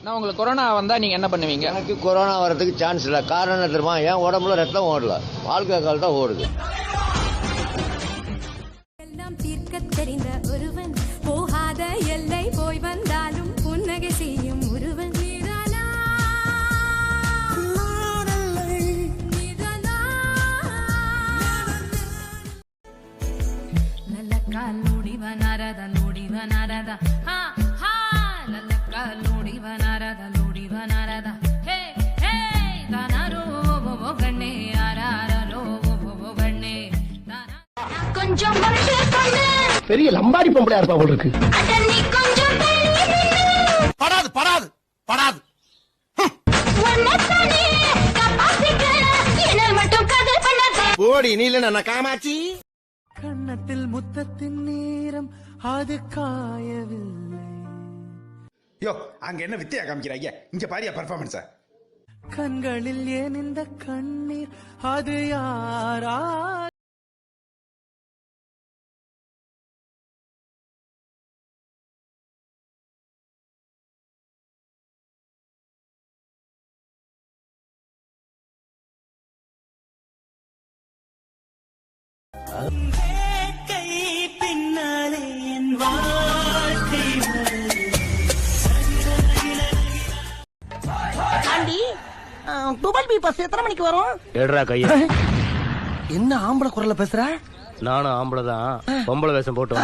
நான் உங்களுக்கு கொரோனா வந்தா நீங்க என்ன பண்ணுவீங்க? எனக்கு கொரோனா வரதுக்கு சான்ஸ் இல்லை. காரணம் என்ன தெரியுமா? என் உடம்புல ரத்தம் ஓடல, வாழ்க்கை கால் தான் ஓடுது. எல்லாம் தீர்க்க தெரிந்த ஒருவன், போகாத எல்லை போய் வந்தாலும் புன்னகை செய்யும் ஒருவன். நல்ல கால் நோடிவனாரத நோடிவனாரத ஹா ஹா, நல்ல கால் நோடிவனாரத நோடிவனாரத ஹே ஹே, தானாரோ ஓ கண்ணே ஆராரோ ஓ கண்ணே கொஞ்சம் மறந்து பண்ணு. பெரிய லம்பாடி பொம்பளையா இருப்பா போல இருக்கு. அட நீ கொஞ்சம் படாது படாது படாது. ஒன்னே காப்பாத்திக்க என்ன மட்டும் காதல் பண்ணாத. ஓடி நீ இல்ல காமாச்சி. கண்ணத்தில் முத்தத்தின் நேரம் அது காயவில்லை. யோ அங்க என்ன வித்தையா காமிக்கிறாங்க? இங்க பாரியா பெர்ஃபார்மன்ஸ. கண்களில் ஏன் இந்த கண்ணீர் அது யாரா? பின்னாலே என் வாழ்க்கை துபாய் பி பஸ் எத்தனை மணிக்கு வரும்? எடுறா கைய. என்ன ஆம்பளை குரல்ல பேசுற? நானும் ஆம்பளை தான், பொம்பளை வேஷம் போட்டு